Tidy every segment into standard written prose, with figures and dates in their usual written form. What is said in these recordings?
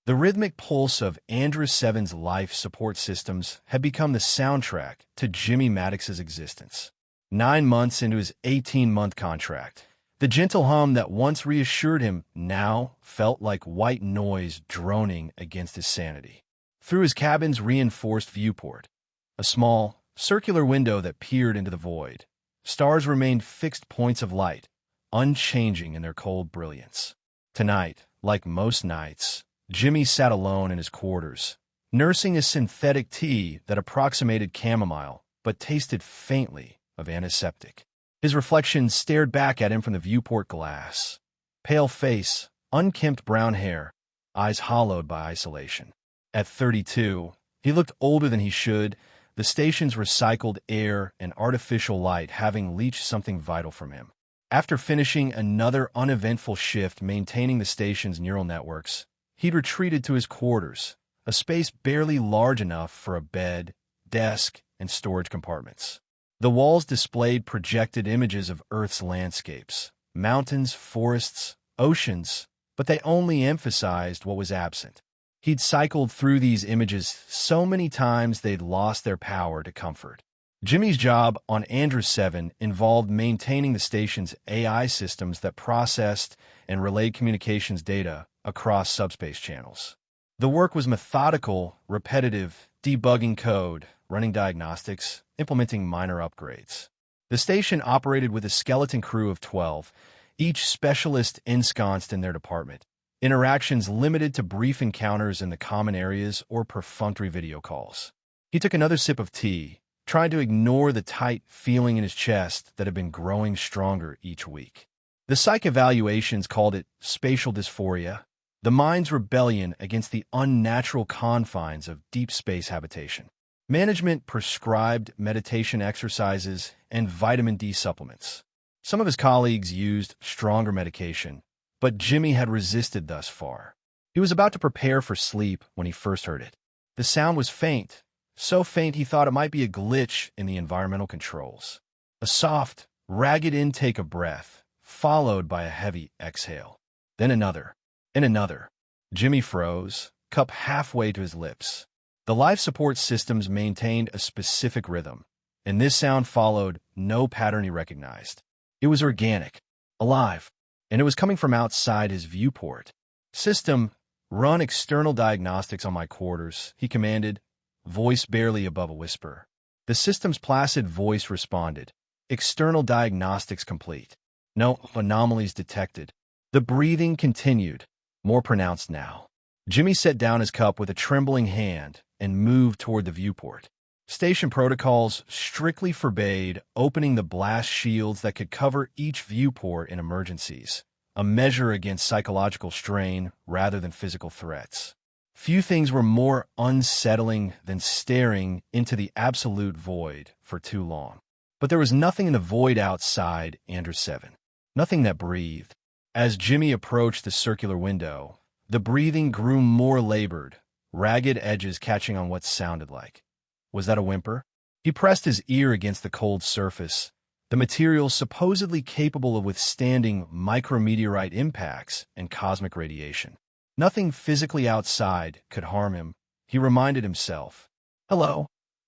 The rhythmic pulse of Andrew Seven's life support systems had become the soundtrack to Jimmy Maddox's existence. 9 months into his 18-month contract, the gentle hum that once reassured him now felt like white noise droning against his sanity. Through his cabin's reinforced viewport, a small, circular window that peered into the void, stars remained fixed points of light, unchanging in their cold brilliance. Tonight, like most nights, Jimmy sat alone in his quarters, nursing a synthetic tea that approximated chamomile but tasted faintly of antiseptic. His reflection stared back at him from the viewport glass. Pale face, unkempt brown hair, eyes hollowed by isolation. At 32, he looked older than he should, the station's recycled air and artificial light having leached something vital from him. After finishing another uneventful shift maintaining the station's neural networks, he'd retreated to his quarters, a space barely large enough for a bed, desk, and storage compartments. The walls displayed projected images of Earth's landscapes, mountains, forests, oceans, but they only emphasized what was absent. He'd cycled through these images so many times they'd lost their power to comfort. Jimmy's job on Andrew 7 involved maintaining the station's AI systems that processed and relayed communications data across subspace channels. The work was methodical, repetitive, debugging code, running diagnostics, implementing minor upgrades. The station operated with a skeleton crew of 12, each specialist ensconced in their department, interactions limited to brief encounters in the common areas or perfunctory video calls. He took another sip of tea, trying to ignore the tight feeling in his chest that had been growing stronger each week. The psych evaluations called it spatial dysphoria, the mind's rebellion against the unnatural confines of deep space habitation. Management prescribed meditation exercises and vitamin D supplements. Some of his colleagues used stronger medication, but Jimmy had resisted thus far. He was about to prepare for sleep when he first heard it. The sound was faint, so faint he thought it might be a glitch in the environmental controls. A soft, ragged intake of breath, followed by a heavy exhale. Then another, and another. Jimmy froze, cup halfway to his lips. The life support systems maintained a specific rhythm, and this sound followed no pattern he recognized. It was organic, alive, and it was coming from outside his viewport. System, run external diagnostics on my quarters, he commanded, voice barely above a whisper. The system's placid voice responded, external diagnostics complete. No anomalies detected. The breathing continued, more pronounced now. Jimmy set down his cup with a trembling hand and moved toward the viewport. Station protocols strictly forbade opening the blast shields that could cover each viewport in emergencies, a measure against psychological strain rather than physical threats. Few things were more unsettling than staring into the absolute void for too long. But there was nothing in the void outside Andrew 7. Nothing that breathed. As Jimmy approached the circular window, the breathing grew more labored, ragged edges catching on what sounded like. Was that a whimper? He pressed his ear against the cold surface, the material supposedly capable of withstanding micrometeorite impacts and cosmic radiation. Nothing physically outside could harm him, he reminded himself. Hello,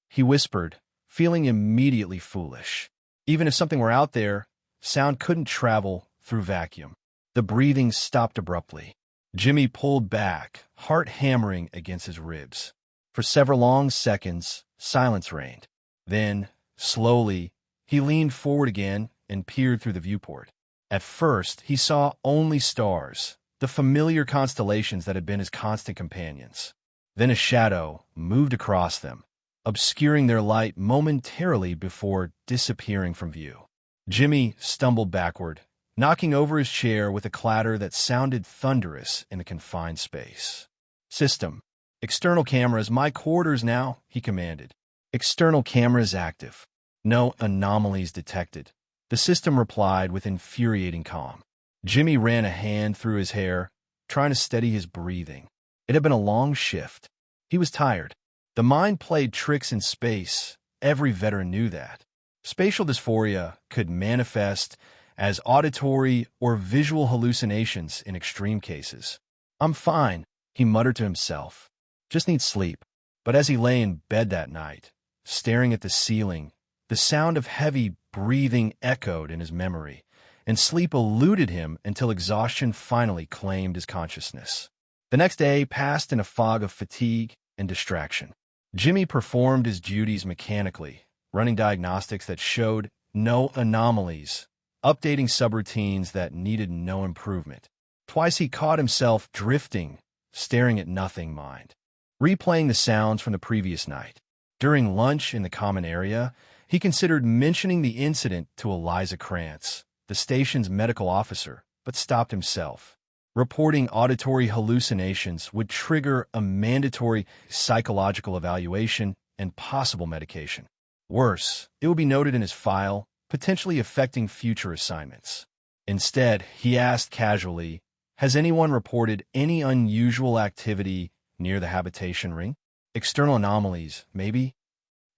he whispered, feeling immediately foolish. Even if something were out there, sound couldn't travel through vacuum. The breathing stopped abruptly. Jimmy pulled back, heart hammering against his ribs. For several long seconds, silence reigned. Then, slowly, he leaned forward again and peered through the viewport. At first, he saw only stars, the familiar constellations that had been his constant companions. Then a shadow moved across them, obscuring their light momentarily before disappearing from view. Jimmy stumbled backward, knocking over his chair with a clatter that sounded thunderous in the confined space. System. External cameras, my quarters now, he commanded. External cameras active. No anomalies detected. The system replied with infuriating calm. Jimmy ran a hand through his hair, trying to steady his breathing. It had been a long shift. He was tired. The mind played tricks in space. Every veteran knew that. Spatial dysphoria could manifest as auditory or visual hallucinations in extreme cases. I'm fine, He muttered to himself, "Just need sleep." But as he lay in bed that night, staring at the ceiling, the sound of heavy breathing echoed in his memory, and sleep eluded him until exhaustion finally claimed his consciousness. The next day passed in a fog of fatigue and distraction. Jimmy performed his duties mechanically, running diagnostics that showed no anomalies, updating subroutines that needed no improvement. Twice he caught himself drifting, staring at nothing mind, replaying the sounds from the previous night. During lunch in the common area, he considered mentioning the incident to Eliza Krantz, the station's medical officer, but stopped himself. Reporting auditory hallucinations would trigger a mandatory psychological evaluation and possible medication. Worse, it would be noted in his file, potentially affecting future assignments. Instead, he asked casually, "Has anyone reported any unusual activity near the habitation ring? External anomalies, maybe?"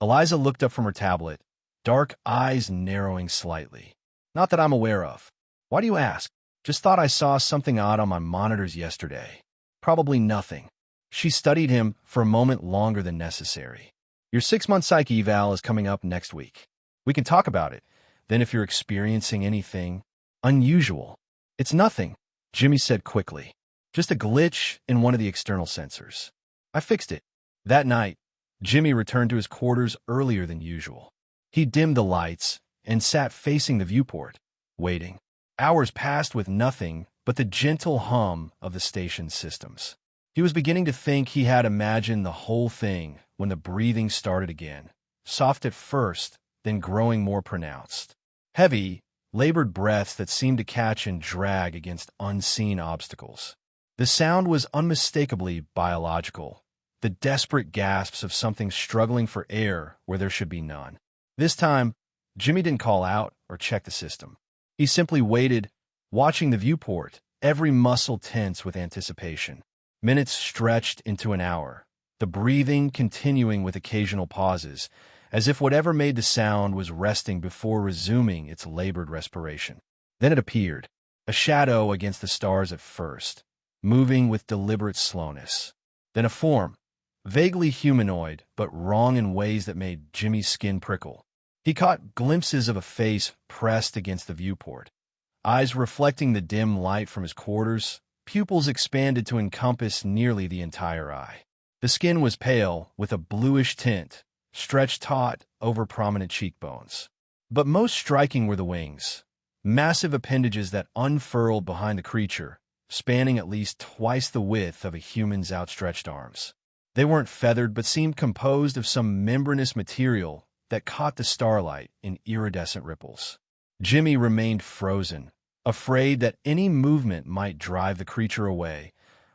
Eliza looked up from her tablet, dark eyes narrowing slightly. "Not that I'm aware of." "Why do you ask?" "Just thought I saw something odd on my monitors yesterday." "Probably nothing." She studied him for a moment longer than necessary. "Your 6-month psych eval is coming up next week. We can talk about it. Then if you're experiencing anything unusual." "It's nothing," Jimmy said quickly. "Just a glitch in one of the external sensors. I fixed it." That night, Jimmy returned to his quarters earlier than usual. He dimmed the lights and sat facing the viewport, waiting. Hours passed with nothing but the gentle hum of the station's systems. He was beginning to think he had imagined the whole thing when the breathing started again, soft at first, then growing more pronounced. Heavy, labored breaths that seemed to catch and drag against unseen obstacles. The sound was unmistakably biological, the desperate gasps of something struggling for air where there should be none. This time, Jimmy didn't call out or check the system. He simply waited, watching the viewport, every muscle tense with anticipation. Minutes stretched into an hour, the breathing continuing with occasional pauses, as if whatever made the sound was resting before resuming its labored respiration. Then it appeared, a shadow against the stars at first, moving with deliberate slowness. Then a form, vaguely humanoid, but wrong in ways that made Jimmy's skin prickle. He caught glimpses of a face pressed against the viewport, eyes reflecting the dim light from his quarters, pupils expanded to encompass nearly the entire eye. The skin was pale, with a bluish tint, stretched taut over prominent cheekbones. But most striking were the wings, massive appendages that unfurled behind the creature, spanning at least twice the width of a human's outstretched arms. They weren't feathered but seemed composed of some membranous material that caught the starlight in iridescent ripples. Jimmy remained frozen, afraid that any movement might drive the creature away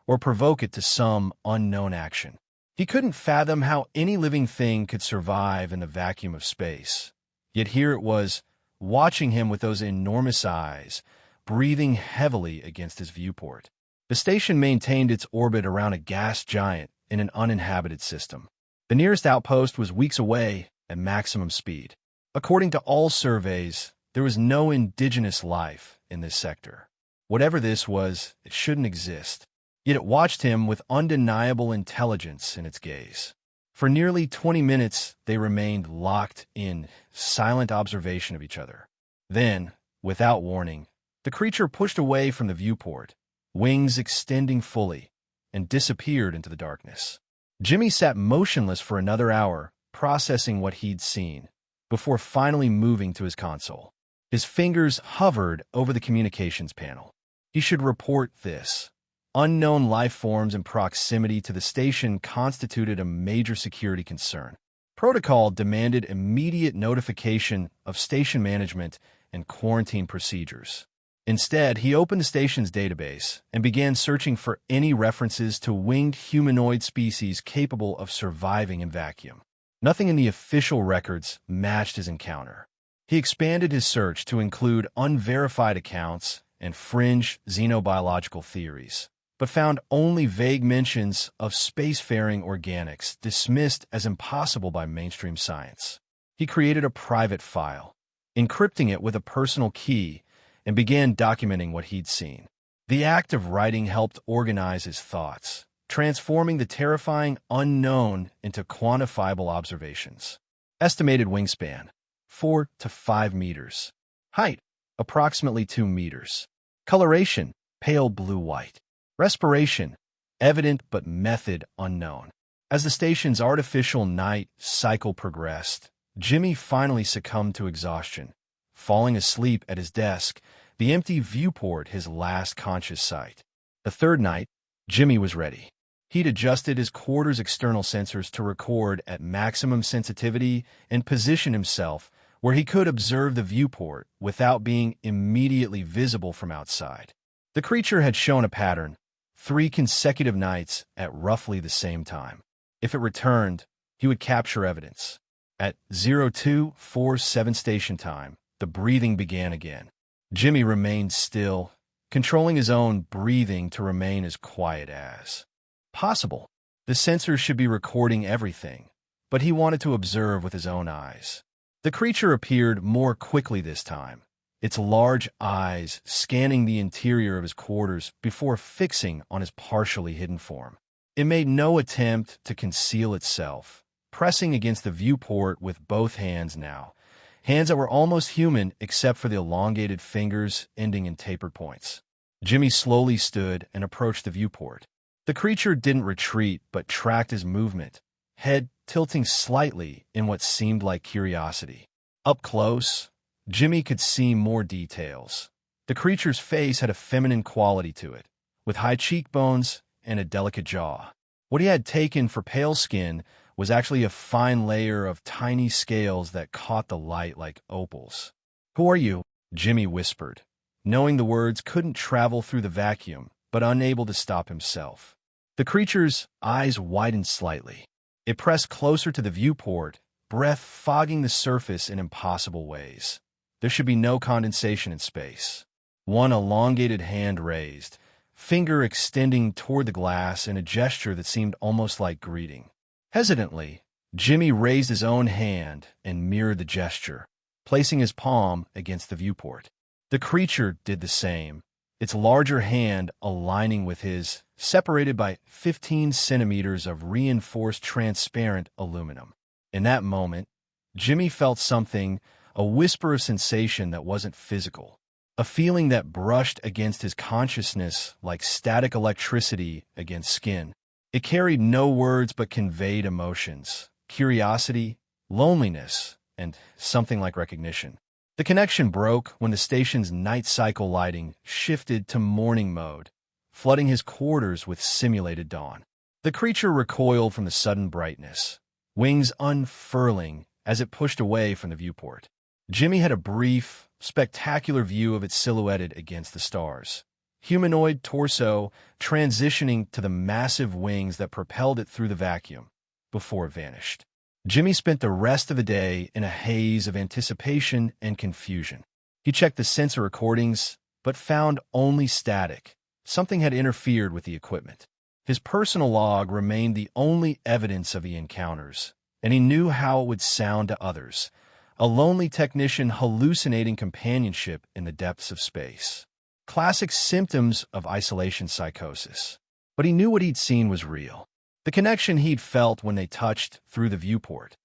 or provoke it to some unknown action. He couldn't fathom how any living thing could survive in the vacuum of space. Yet here it was, watching him with those enormous eyes, breathing heavily against his viewport. The station maintained its orbit around a gas giant in an uninhabited system. The nearest outpost was weeks away at maximum speed. According to all surveys, there was no indigenous life in this sector. Whatever this was, it shouldn't exist. Yet it watched him with undeniable intelligence in its gaze. For nearly 20 minutes, they remained locked in silent observation of each other. Then, without warning, the creature pushed away from the viewport, wings extending fully, and disappeared into the darkness. Jimmy sat motionless for another hour, processing what he'd seen, before finally moving to his console. His fingers hovered over the communications panel. He should report this. Unknown life forms in proximity to the station constituted a major security concern. Protocol demanded immediate notification of station management and quarantine procedures. Instead, he opened the station's database and began searching for any references to winged humanoid species capable of surviving in vacuum. Nothing in the official records matched his encounter. He expanded his search to include unverified accounts and fringe xenobiological theories, but found only vague mentions of spacefaring organics dismissed as impossible by mainstream science. He created a private file, encrypting it with a personal key, and began documenting what he'd seen. The act of writing helped organize his thoughts, transforming the terrifying unknown into quantifiable observations. Estimated wingspan, 4 to 5 meters. Height, approximately 2 meters. Coloration, pale blue-white. Respiration, evident but method unknown. As the station's artificial night cycle progressed, Jimmy finally succumbed to exhaustion, falling asleep at his desk, the empty viewport his last conscious sight. The third night, Jimmy was ready. He'd adjusted his quarter's external sensors to record at maximum sensitivity and position himself where he could observe the viewport without being immediately visible from outside. The creature had shown a pattern, 3 consecutive nights at roughly the same time. If it returned, he would capture evidence. At 0247 station time, the breathing began again. Jimmy remained still, controlling his own breathing to remain as quiet as possible. The sensors should be recording everything, but he wanted to observe with his own eyes. The creature appeared more quickly this time, its large eyes scanning the interior of his quarters before fixing on his partially hidden form. It made no attempt to conceal itself, pressing against the viewport with both hands now, hands that were almost human except for the elongated fingers ending in tapered points. Jimmy slowly stood and approached the viewport. The creature didn't retreat but tracked his movement, head tilting slightly in what seemed like curiosity. Up close, Jimmy could see more details. The creature's face had a feminine quality to it, with high cheekbones and a delicate jaw. What he had taken for pale skin was actually a fine layer of tiny scales that caught the light like opals. "Who are you?" Jimmy whispered, knowing the words couldn't travel through the vacuum, but unable to stop himself. The creature's eyes widened slightly. It pressed closer to the viewport, breath fogging the surface in impossible ways. There should be no condensation in space. One elongated hand raised, finger extending toward the glass in a gesture that seemed almost like greeting. Hesitantly, Jimmy raised his own hand and mirrored the gesture, placing his palm against the viewport. The creature did the same, its larger hand aligning with his, separated by 15 centimeters of reinforced transparent aluminum. In that moment, Jimmy felt something, a whisper of sensation that wasn't physical, a feeling that brushed against his consciousness like static electricity against skin. It carried no words but conveyed emotions, curiosity, loneliness, and something like recognition. The connection broke when the station's night cycle lighting shifted to morning mode, flooding his quarters with simulated dawn. The creature recoiled from the sudden brightness, wings unfurling as it pushed away from the viewport. Jimmy had a brief, spectacular view of it silhouetted against the stars. Humanoid torso transitioning to the massive wings that propelled it through the vacuum, before it vanished. Jimmy spent the rest of the day in a haze of anticipation and confusion. He checked the sensor recordings, but found only static. Something had interfered with the equipment. His personal log remained the only evidence of the encounters, and he knew how it would sound to others, a lonely technician hallucinating companionship in the depths of space. Classic symptoms of isolation psychosis. But he knew what he'd seen was real. The connection he'd felt when they touched through the viewport,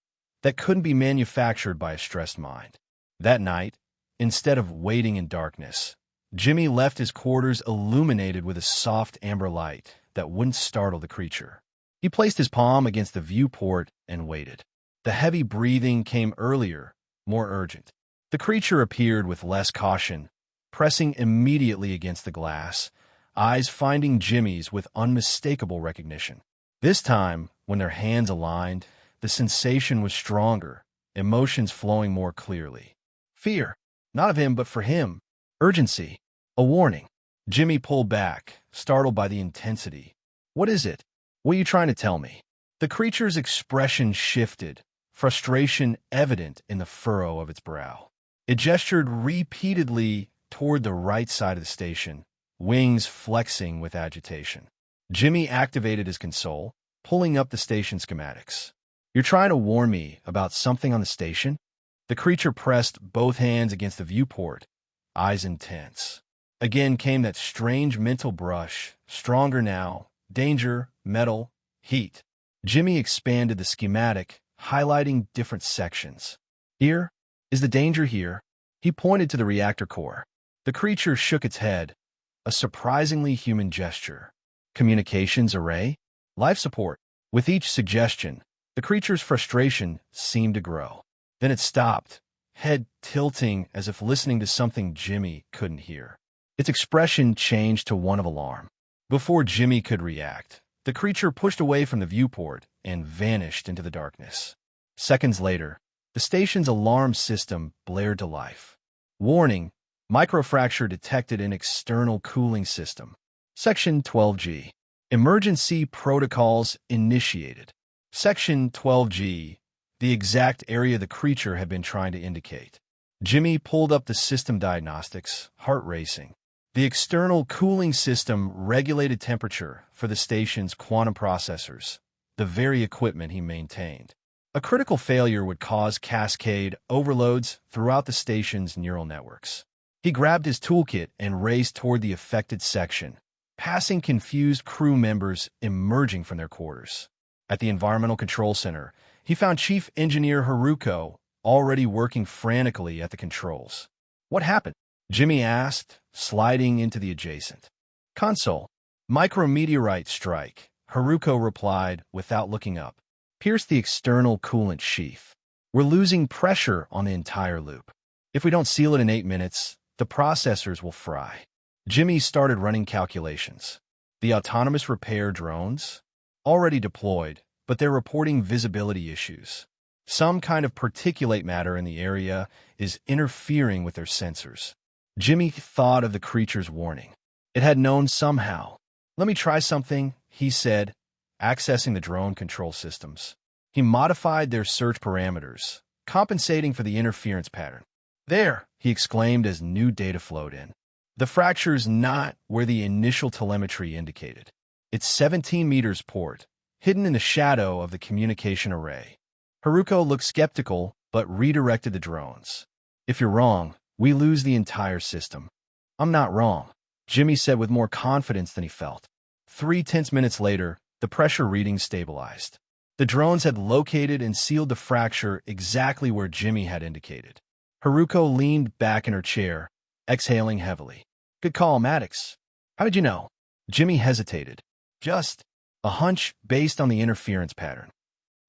that couldn't be manufactured by a stressed mind. That night, instead of waiting in darkness, Jimmy left his quarters illuminated with a soft amber light that wouldn't startle the creature. He placed his palm against the viewport and waited. The heavy breathing came earlier, more urgent. The creature appeared with less caution, pressing immediately against the glass, eyes finding Jimmy's with unmistakable recognition. This time, when their hands aligned, the sensation was stronger, emotions flowing more clearly. Fear, not of him but for him. Urgency, a warning. Jimmy pulled back, startled by the intensity. "What is it? What are you trying to tell me?" The creature's expression shifted, frustration evident in the furrow of its brow. It gestured repeatedly toward the right side of the station, wings flexing with agitation. Jimmy activated his console, pulling up the station schematics. "You're trying to warn me about something on the station?" The creature pressed both hands against the viewport, eyes intense. Again came that strange mental brush, stronger now, danger, metal, heat. Jimmy expanded the schematic, highlighting different sections. Here is the danger here. He pointed to the reactor core. The creature shook its head, a surprisingly human gesture. Communications array? Life support. With each suggestion, the creature's frustration seemed to grow. Then it stopped, head tilting as if listening to something Jimmy couldn't hear. Its expression changed to one of alarm. Before Jimmy could react, the creature pushed away from the viewport and vanished into the darkness. Seconds later, the station's alarm system blared to life. Warning, microfracture detected in external cooling system. Section 12G. Emergency protocols initiated. Section 12G, the exact area the creature had been trying to indicate. Jimmy pulled up the system diagnostics, heart racing. The external cooling system regulated temperature for the station's quantum processors, the very equipment he maintained. A critical failure would cause cascade overloads throughout the station's neural networks. He grabbed his toolkit and raced toward the affected section, passing confused crew members emerging from their quarters. At the Environmental Control Center, he found Chief Engineer Haruko already working frantically at the controls. "What happened?" Jimmy asked, sliding into the adjacent console. "Micrometeorite strike," Haruko replied without looking up. "Pierced the external coolant sheath. We're losing pressure on the entire loop. If we don't seal it in 8 minutes, the processors will fry." Jimmy started running calculations. The autonomous repair drones? Already deployed, but they're reporting visibility issues. Some kind of particulate matter in the area is interfering with their sensors. Jimmy thought of the creature's warning. It had known somehow. "Let me try something," he said, accessing the drone control systems. He modified their search parameters, compensating for the interference pattern. "There!" he exclaimed as new data flowed in. "The fracture's not where the initial telemetry indicated. It's 17 meters port, hidden in the shadow of the communication array." Haruko looked skeptical, but redirected the drones. "If you're wrong, we lose the entire system." "I'm not wrong," Jimmy said with more confidence than he felt. 3 tense minutes later, the pressure readings stabilized. The drones had located and sealed the fracture exactly where Jimmy had indicated. Haruko leaned back in her chair, exhaling heavily. "Good call, Maddox. How did you know?" Jimmy hesitated. "Just a hunch based on the interference pattern."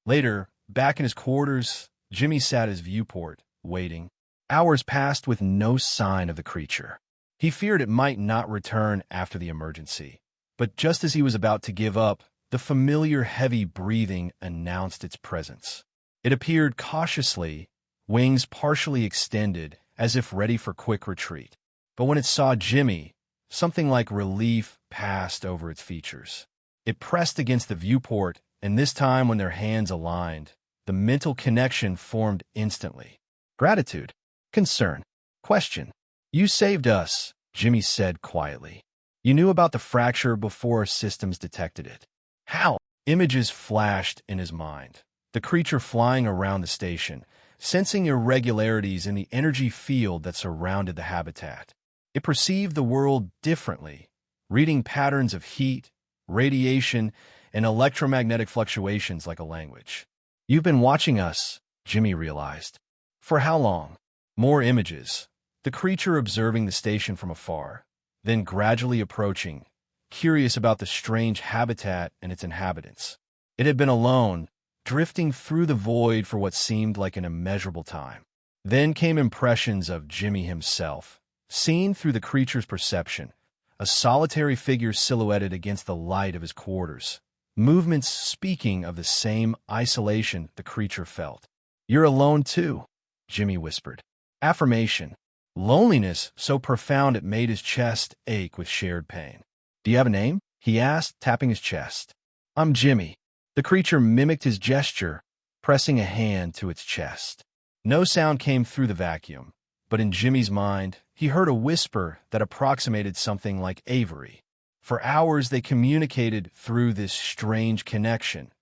Later, back in his quarters, Jimmy sat at his viewport, waiting. Hours passed with no sign of the creature. He feared it might not return after the emergency. But just as he was about to give up, the familiar heavy breathing announced its presence. It appeared cautiously, wings partially extended, as if ready for quick retreat. But when it saw Jimmy, something like relief passed over its features. It pressed against the viewport, and this time when their hands aligned, the mental connection formed instantly. Gratitude. Concern. Question. "You saved us," Jimmy said quietly. "You knew about the fracture before our systems detected it." "How?" Images flashed in his mind. The creature flying around the station, sensing irregularities in the energy field that surrounded the habitat. It perceived the world differently, reading patterns of heat, radiation, and electromagnetic fluctuations like a language. "You've been watching us," Jimmy realized. "For how long?" More images. The creature observing the station from afar, then gradually approaching, curious about the strange habitat and its inhabitants. It had been alone, drifting through the void for what seemed like an immeasurable time. Then came impressions of Jimmy himself, seen through the creature's perception, a solitary figure silhouetted against the light of his quarters, movements speaking of the same isolation the creature felt. "You're alone too," Jimmy whispered. Affirmation. Loneliness so profound it made his chest ache with shared pain. "Do you have a name?" he asked, tapping his chest. "I'm Jimmy." The creature mimicked his gesture, pressing a hand to its chest. No sound came through the vacuum, but in Jimmy's mind, he heard a whisper that approximated something like Avery. For hours they communicated through this strange connection,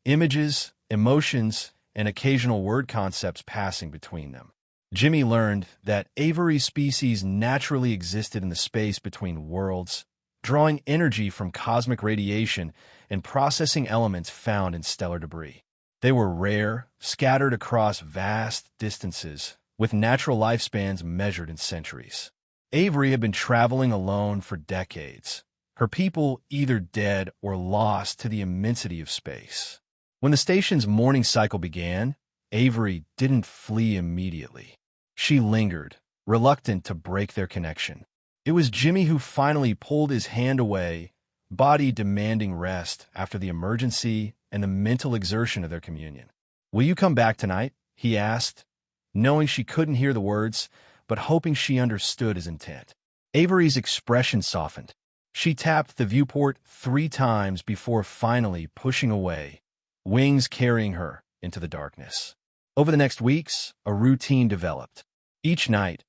images, emotions, and occasional word concepts passing between them. Jimmy learned that Avery's species naturally existed in the space between worlds, drawing energy from cosmic radiation and processing elements found in stellar debris. They were rare, scattered across vast distances, with natural lifespans measured in centuries. Avery had been traveling alone for decades, her people either dead or lost to the immensity of space. When the station's morning cycle began, Avery didn't flee immediately. She lingered, reluctant to break their connection. It was Jimmy who finally pulled his hand away, body demanding rest after the emergency and the mental exertion of their communion. "Will you come back tonight?" he asked, knowing she couldn't hear the words, but hoping she understood his intent. Avery's expression softened. She tapped the viewport 3 times before finally pushing away, wings carrying her into the darkness. Over the next weeks, a routine developed. Each night,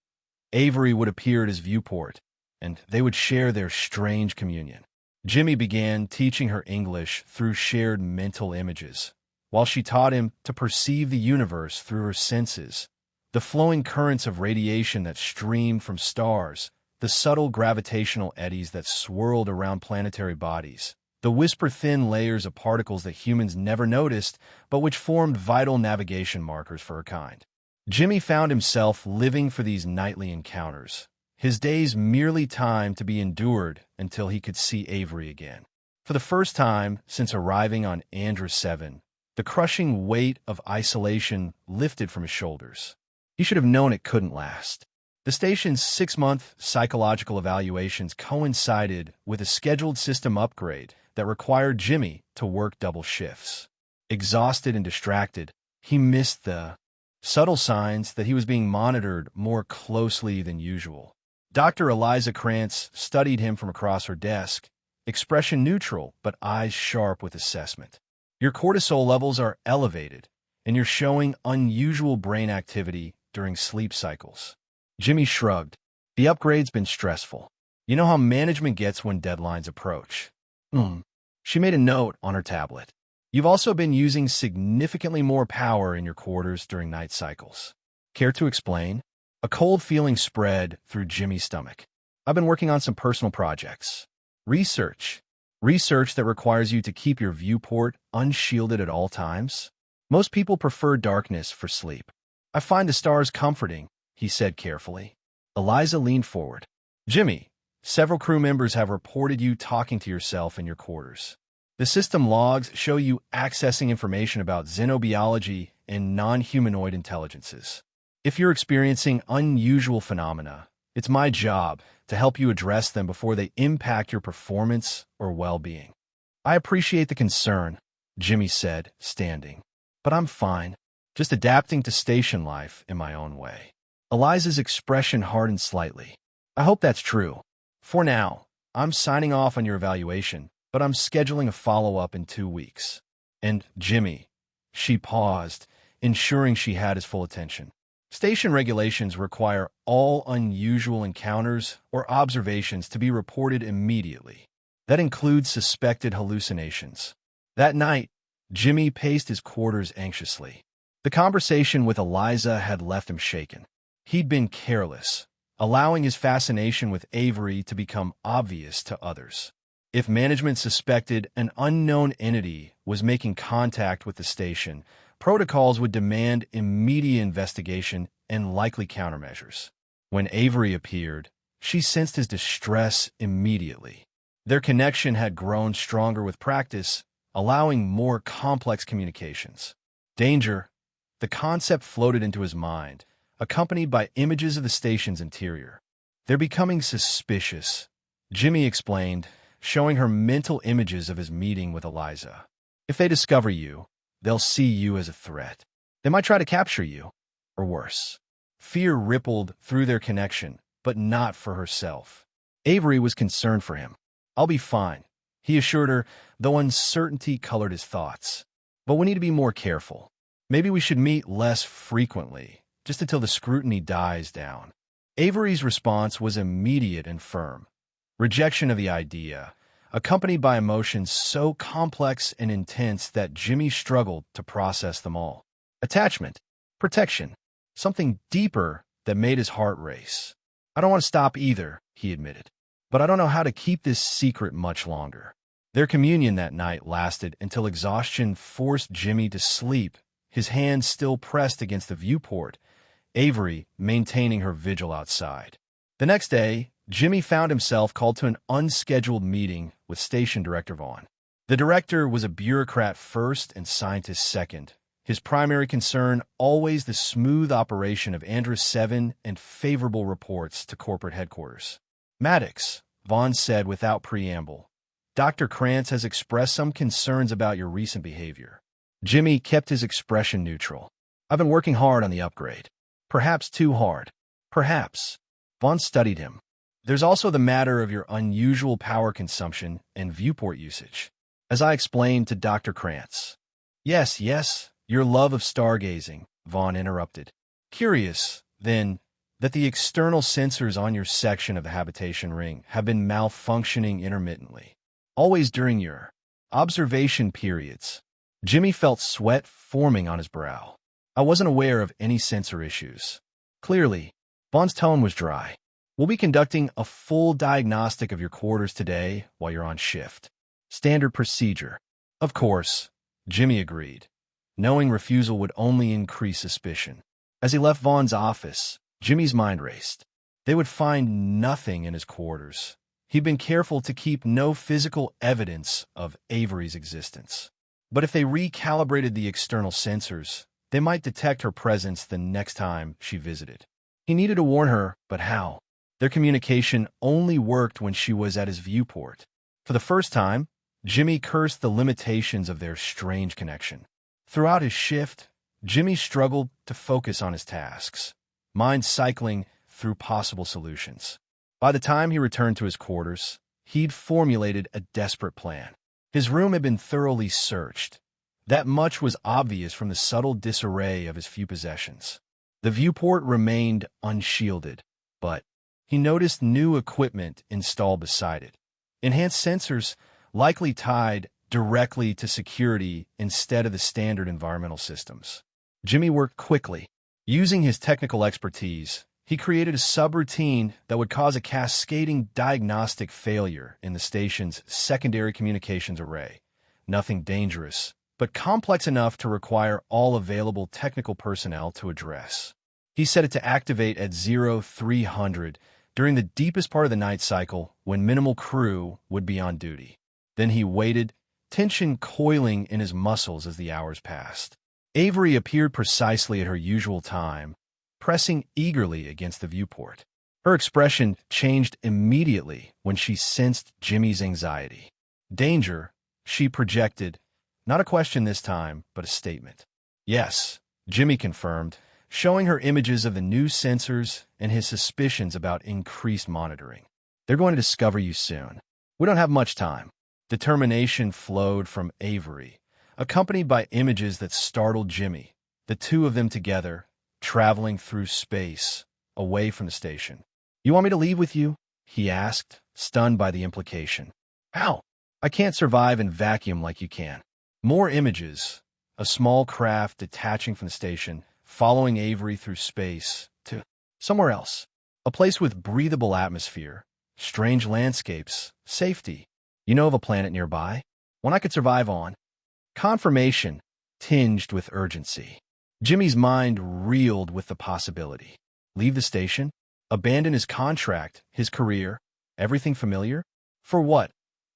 Avery would appear at his viewport, and they would share their strange communion. Jimmy began teaching her English through shared mental images, while she taught him to perceive the universe through her senses, the flowing currents of radiation that streamed from stars, the subtle gravitational eddies that swirled around planetary bodies, the whisper-thin layers of particles that humans never noticed, but which formed vital navigation markers for her kind. Jimmy found himself living for these nightly encounters, his days merely time to be endured until he could see Avery again. For the first time since arriving on Andros 7, the crushing weight of isolation lifted from his shoulders. He should have known it couldn't last. The station's 6-month psychological evaluations coincided with a scheduled system upgrade that required Jimmy to work double shifts. Exhausted and distracted, he missed the subtle signs that he was being monitored more closely than usual. Dr. Eliza Krantz studied him from across her desk, expression neutral but eyes sharp with assessment. "Your cortisol levels are elevated, and you're showing unusual brain activity during sleep cycles." Jimmy shrugged. "The upgrade's been stressful. You know how management gets when deadlines approach." She made a note on her tablet. "You've also been using significantly more power in your quarters during night cycles." "Care to explain?" A cold feeling spread through Jimmy's stomach. "I've been working on some personal projects. Research that requires you to keep your viewport unshielded at all times. Most people prefer darkness for sleep. I find the stars comforting," he said carefully. Eliza leaned forward. "Jimmy, several crew members have reported you talking to yourself in your quarters. The system logs show you accessing information about xenobiology and non-humanoid intelligences. If you're experiencing unusual phenomena, it's my job to help you address them before they impact your performance or well-being." "I appreciate the concern," Jimmy said, standing. "But I'm fine, just adapting to station life in my own way." Eliza's expression hardened slightly. "I hope that's true. For now, I'm signing off on your evaluation, but I'm scheduling a follow-up in 2 weeks. And, Jimmy," she paused, ensuring she had his full attention. "Station regulations require all unusual encounters or observations to be reported immediately. That includes suspected hallucinations." That night, Jimmy paced his quarters anxiously. The conversation with Eliza had left him shaken. He'd been careless, allowing his fascination with Avery to become obvious to others. If management suspected an unknown entity was making contact with the station, protocols would demand immediate investigation and likely countermeasures. When Avery appeared, she sensed his distress immediately. Their connection had grown stronger with practice, allowing more complex communications. Danger, the concept floated into his mind, accompanied by images of the station's interior. "They're becoming suspicious," Jimmy explained, showing her mental images of his meeting with Eliza. "If they discover you, they'll see you as a threat. They might try to capture you, or worse." Fear rippled through their connection, but not for herself. Avery was concerned for him. "I'll be fine," he assured her, though uncertainty colored his thoughts. "But we need to be more careful. Maybe we should meet less frequently, just until the scrutiny dies down." Avery's response was immediate and firm. Rejection of the idea, accompanied by emotions so complex and intense that Jimmy struggled to process them all. Attachment, protection, something deeper that made his heart race. "I don't want to stop either," he admitted. but I don't know how to keep this secret much longer." Their communion that night lasted until exhaustion forced Jimmy to sleep, his hands still pressed against the viewport, Avery maintaining her vigil outside. The next day, Jimmy found himself called to an unscheduled meeting with station director Vaughn. The director was a bureaucrat first and scientist second, his primary concern always the smooth operation of Andrus 7 and favorable reports to corporate headquarters. "Maddox," Vaughn said without preamble, "Dr. Krantz has expressed some concerns about your recent behavior." Jimmy kept his expression neutral. "I've been working hard on the upgrade. Perhaps too hard. Perhaps." Vaughn studied him. "There's also the matter of your unusual power consumption and viewport usage. As I explained to Dr. Krantz." Yes, your love of stargazing," Vaughn interrupted. "Curious, then, that the external sensors on your section of the habitation ring have been malfunctioning intermittently. Always during your observation periods." Jimmy felt sweat forming on his brow. "I wasn't aware of any sensor issues." Clearly, Vaughn's tone was dry. "We'll be conducting a full diagnostic of your quarters today while you're on shift. Standard procedure." "Of course," Jimmy agreed, knowing refusal would only increase suspicion. As he left Vaughn's office, Jimmy's mind raced. They would find nothing in his quarters. He'd been careful to keep no physical evidence of Avery's existence. But if they recalibrated the external sensors, they might detect her presence the next time she visited. He needed to warn her, but how? Their communication only worked when she was at his viewport. For the first time, Jimmy cursed the limitations of their strange connection. Throughout his shift, Jimmy struggled to focus on his tasks, mind cycling through possible solutions. By the time he returned to his quarters, he'd formulated a desperate plan. His room had been thoroughly searched. That much was obvious from the subtle disarray of his few possessions. The viewport remained unshielded, but he noticed new equipment installed beside it. Enhanced sensors likely tied directly to security instead of the standard environmental systems. Jimmy worked quickly. Using his technical expertise, he created a subroutine that would cause a cascading diagnostic failure in the station's secondary communications array. Nothing dangerous, but complex enough to require all available technical personnel to address. He set it to activate at 0300 during the deepest part of the night cycle when minimal crew would be on duty. Then he waited, tension coiling in his muscles as the hours passed. Avery appeared precisely at her usual time, pressing eagerly against the viewport. Her expression changed immediately when she sensed Jimmy's anxiety. "Danger," she projected, not a question this time, but a statement. "Yes," Jimmy confirmed, showing her images of the new sensors and his suspicions about increased monitoring. "They're going to discover you soon. We don't have much time." Determination flowed from Avery, accompanied by images that startled Jimmy, the two of them together, traveling through space, away from the station. "You want me to leave with you?" he asked, stunned by the implication. "How? I can't survive in vacuum like you can." More images, a small craft detaching from the station, following Avery through space to somewhere else. A place with breathable atmosphere, strange landscapes, safety. "You know of a planet nearby? One I could survive on?" Confirmation, tinged with urgency. Jimmy's mind reeled with the possibility. Leave the station? Abandon his contract, his career, everything familiar? For what?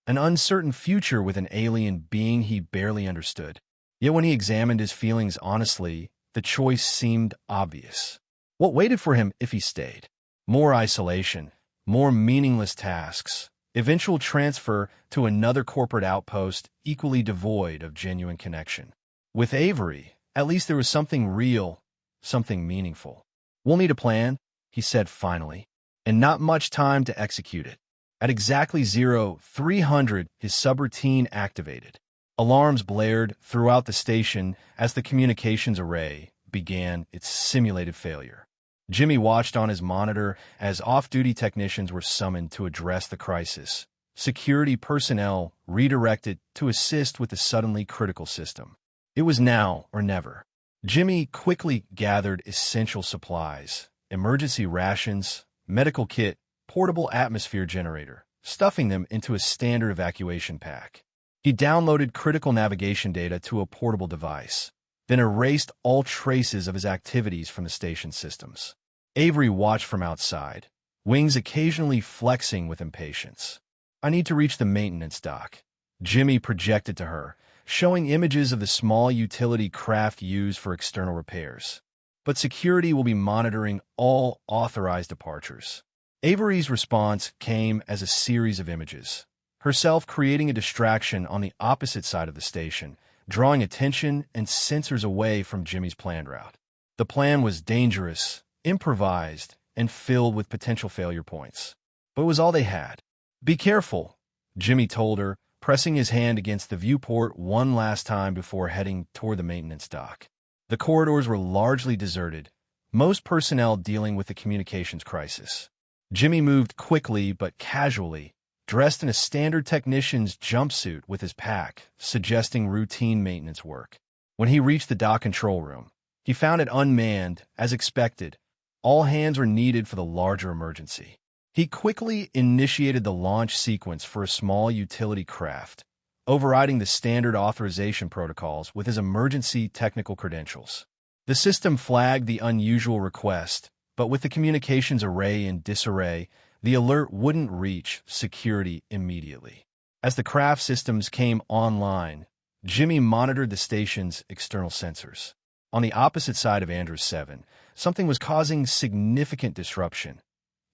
An uncertain future with an alien being he barely understood. Yet when he examined his feelings honestly, the choice seemed obvious. What waited for him if he stayed? More isolation, more meaningless tasks, eventual transfer to another corporate outpost equally devoid of genuine connection. With Avery, at least there was something real, something meaningful. "We'll need a plan," he said finally, "and not much time to execute it." At exactly 0300, his subroutine activated. Alarms blared throughout the station as the communications array began its simulated failure. Jimmy watched on his monitor as off-duty technicians were summoned to address the crisis, security personnel redirected to assist with the suddenly critical system. It was now or never. Jimmy quickly gathered essential supplies, emergency rations, medical kit, portable atmosphere generator, stuffing them into a standard evacuation pack. He downloaded critical navigation data to a portable device, then erased all traces of his activities from the station systems. Avery watched from outside, wings occasionally flexing with impatience. "I need to reach the maintenance dock," Jimmy projected to her, showing images of the small utility craft used for external repairs. "But security will be monitoring all authorized departures." Avery's response came as a series of images, herself creating a distraction on the opposite side of the station, drawing attention and sensors away from Jimmy's planned route. The plan was dangerous, improvised, and filled with potential failure points. But it was all they had. "Be careful," Jimmy told her, pressing his hand against the viewport one last time before heading toward the maintenance dock. The corridors were largely deserted, most personnel dealing with the communications crisis. Jimmy moved quickly but casually, dressed in a standard technician's jumpsuit with his pack, suggesting routine maintenance work. When he reached the dock control room, he found it unmanned, as expected. All hands were needed for the larger emergency. He quickly initiated the launch sequence for a small utility craft, overriding the standard authorization protocols with his emergency technical credentials. The system flagged the unusual request, but with the communications array in disarray, the alert wouldn't reach security immediately. As the craft systems came online, Jimmy monitored the station's external sensors. On the opposite side of Andros 7, something was causing significant disruption.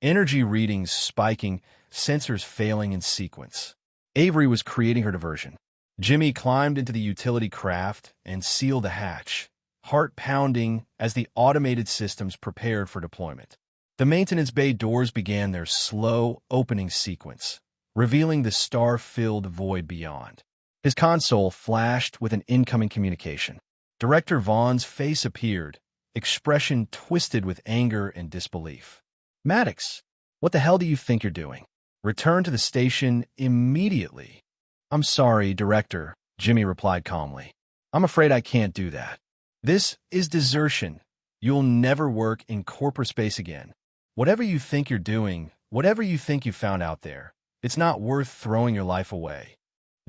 Energy readings spiking, sensors failing in sequence. Avery was creating her diversion. Jimmy climbed into the utility craft and sealed the hatch, heart pounding as the automated systems prepared for deployment. The maintenance bay doors began their slow opening sequence, revealing the star-filled void beyond. His console flashed with an incoming communication. Director Vaughn's face appeared, expression twisted with anger and disbelief. "Maddox, what the hell do you think you're doing? Return to the station immediately." "I'm sorry, Director," Jimmy replied calmly. "I'm afraid I can't do that. This is desertion. You'll never work in corporate space again. Whatever you think you're doing, whatever you think you found out there, it's not worth throwing your life away."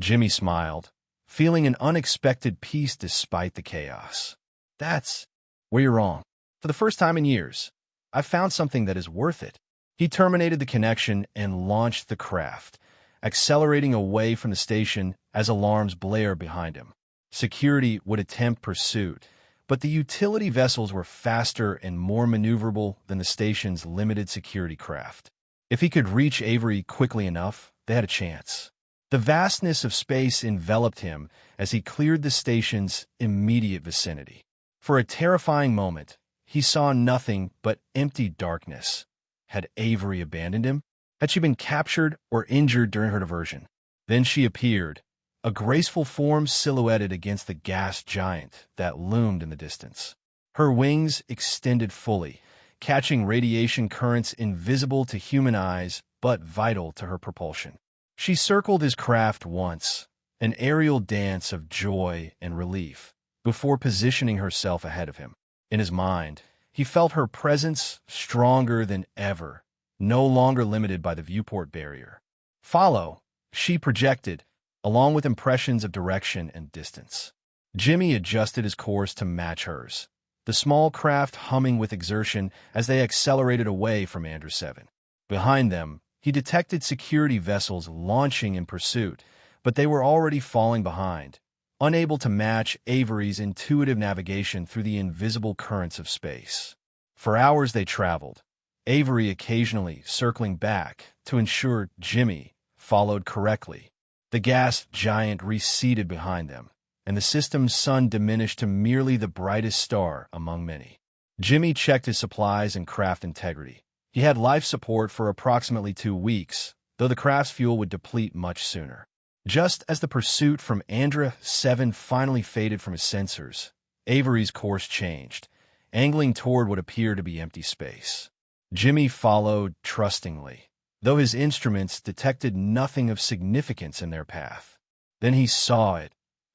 Jimmy smiled, feeling an unexpected peace despite the chaos. "That's where you're wrong. For the first time in years, I've found something that is worth it." He terminated the connection and launched the craft, accelerating away from the station as alarms blared behind him. Security would attempt pursuit, but the utility vessels were faster and more maneuverable than the station's limited security craft. If he could reach Avery quickly enough, they had a chance. The vastness of space enveloped him as he cleared the station's immediate vicinity. For a terrifying moment, he saw nothing but empty darkness. Had Avery abandoned him? Had she been captured or injured during her diversion? Then she appeared, a graceful form silhouetted against the gas giant that loomed in the distance. Her wings extended fully, catching radiation currents invisible to human eyes but vital to her propulsion. She circled his craft once, an aerial dance of joy and relief, before positioning herself ahead of him. In his mind, he felt her presence stronger than ever, no longer limited by the viewport barrier. "Follow," she projected, along with impressions of direction and distance. Jimmy adjusted his course to match hers, the small craft humming with exertion as they accelerated away from Andros 7. Behind them, he detected security vessels launching in pursuit, but they were already falling behind, unable to match Avery's intuitive navigation through the invisible currents of space. For hours they traveled, Avery occasionally circling back to ensure Jimmy followed correctly. The gas giant receded behind them, and the system's sun diminished to merely the brightest star among many. Jimmy checked his supplies and craft integrity. He had life support for approximately 2 weeks, though the craft's fuel would deplete much sooner. Just as the pursuit from Andros 7 finally faded from his sensors, Avery's course changed, angling toward what appeared to be empty space. Jimmy followed trustingly, though his instruments detected nothing of significance in their path. Then he saw it,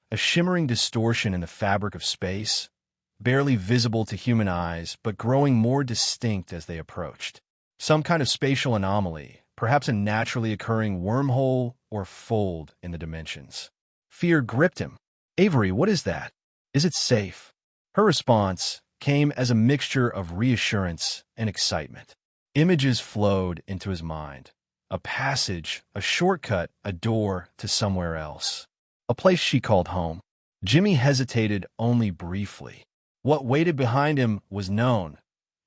a shimmering distortion in the fabric of space, barely visible to human eyes but growing more distinct as they approached. Some kind of spatial anomaly, perhaps a naturally occurring wormhole or fold in the dimensions. Fear gripped him. "Avery, what is that? Is it safe?" Her response came as a mixture of reassurance and excitement. Images flowed into his mind. A passage, a shortcut, a door to somewhere else. A place she called home. Jimmy hesitated only briefly. What waited behind him was known.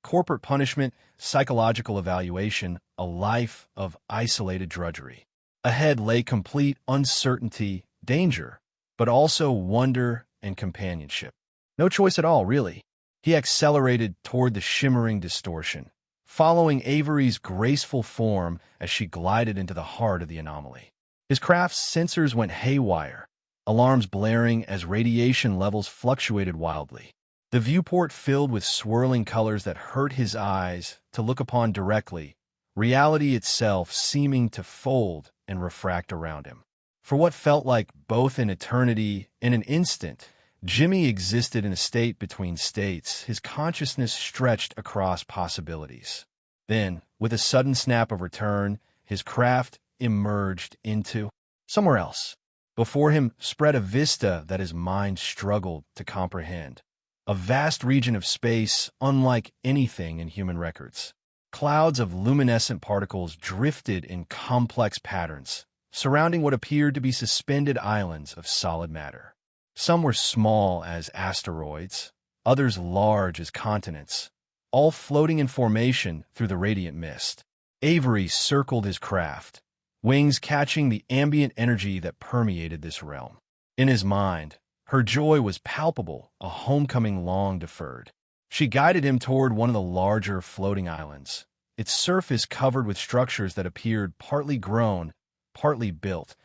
Corporate punishment, psychological evaluation, a life of isolated drudgery. Ahead lay complete uncertainty, danger, but also wonder and companionship. No choice at all, really. He accelerated toward the shimmering distortion, following Avery's graceful form as she glided into the heart of the anomaly. His craft's sensors went haywire, alarms blaring as radiation levels fluctuated wildly. The viewport filled with swirling colors that hurt his eyes to look upon directly, reality itself seeming to fold and refract around him. For what felt like both an eternity and an instant, Jimmy existed in a state between states, his consciousness stretched across possibilities. Then, with a sudden snap of return, his craft emerged into somewhere else. Before him spread a vista that his mind struggled to comprehend. A vast region of space unlike anything in human records. Clouds of luminescent particles drifted in complex patterns, surrounding what appeared to be suspended islands of solid matter. Some were small as asteroids, others large as continents, all floating in formation through the radiant mist. Avery circled his craft, wings catching the ambient energy that permeated this realm. In his mind, her joy was palpable, a homecoming long deferred. She guided him toward one of the larger floating islands, its surface covered with structures that appeared partly grown, partly built,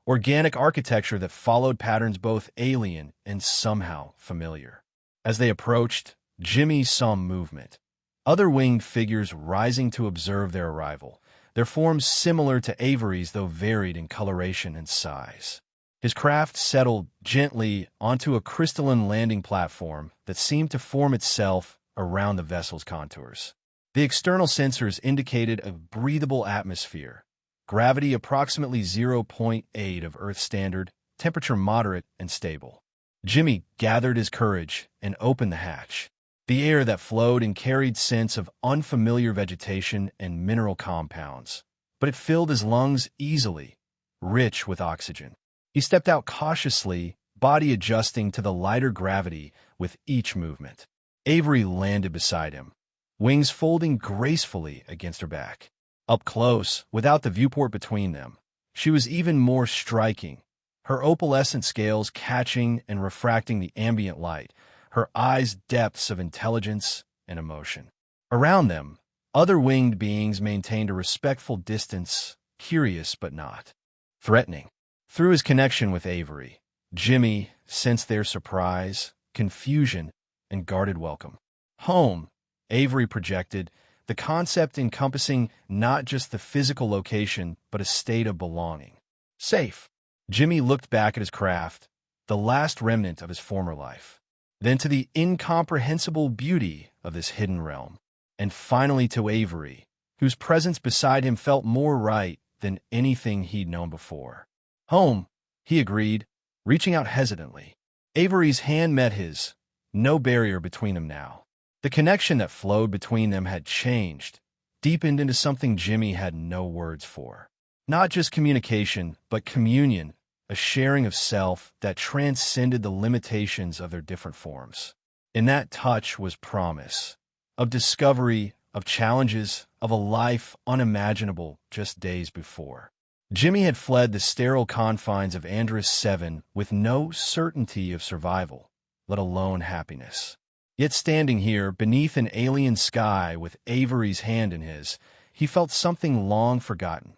organic architecture that followed patterns both alien and somehow familiar. As they approached, Jimmy saw movement. Other winged figures rising to observe their arrival, their forms similar to Avery's though varied in coloration and size. His craft settled gently onto a crystalline landing platform that seemed to form itself around the vessel's contours. The external sensors indicated a breathable atmosphere, gravity approximately 0.8 of Earth standard, temperature moderate and stable. Jimmy gathered his courage and opened the hatch. The air that flowed and carried scents of unfamiliar vegetation and mineral compounds, but it filled his lungs easily, rich with oxygen. He stepped out cautiously, body adjusting to the lighter gravity with each movement. Avery landed beside him, wings folding gracefully against her back. Up close, without the viewport between them, she was even more striking, her opalescent scales catching and refracting the ambient light, her eyes depths of intelligence and emotion. Around them, other winged beings maintained a respectful distance, curious but not threatening. Through his connection with Avery, Jimmy sensed their surprise, confusion, and guarded welcome. Home, Avery projected, the concept encompassing not just the physical location, but a state of belonging. Safe. Jimmy looked back at his craft, the last remnant of his former life, then to the incomprehensible beauty of this hidden realm, and finally to Avery, whose presence beside him felt more right than anything he'd known before. Home, he agreed, reaching out hesitantly. Avery's hand met his, no barrier between them now. The connection that flowed between them had changed, deepened into something Jimmy had no words for. Not just communication, but communion, a sharing of self that transcended the limitations of their different forms. In that touch was promise, of discovery, of challenges, of a life unimaginable just days before. Jimmy had fled the sterile confines of Andrus 7 with no certainty of survival, let alone happiness. Yet standing here, beneath an alien sky with Avery's hand in his, he felt something long forgotten.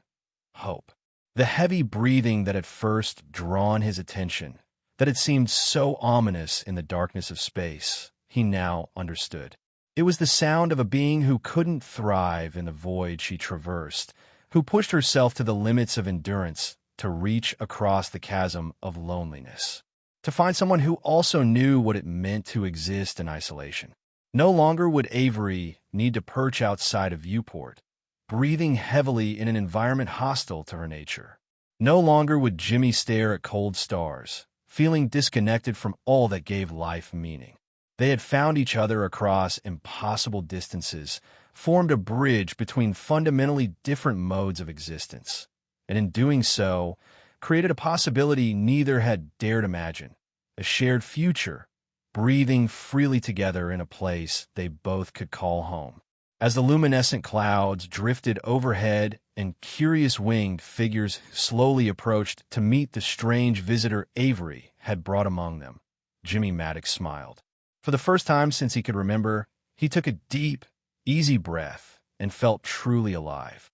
Hope. The heavy breathing that had first drawn his attention, that had seemed so ominous in the darkness of space, he now understood. It was the sound of a being who couldn't thrive in the void she traversed, who pushed herself to the limits of endurance to reach across the chasm of loneliness, to find someone who also knew what it meant to exist in isolation. No longer would Avery need to perch outside a viewport, breathing heavily in an environment hostile to her nature. No longer would Jimmy stare at cold stars, feeling disconnected from all that gave life meaning. They had found each other across impossible distances, formed a bridge between fundamentally different modes of existence, and in doing so, created a possibility neither had dared imagine, a shared future, breathing freely together in a place they both could call home. As the luminescent clouds drifted overhead and curious winged figures slowly approached to meet the strange visitor Avery had brought among them, Jimmy Maddox smiled. For the first time since he could remember, he took a deep, easy breath and felt truly alive.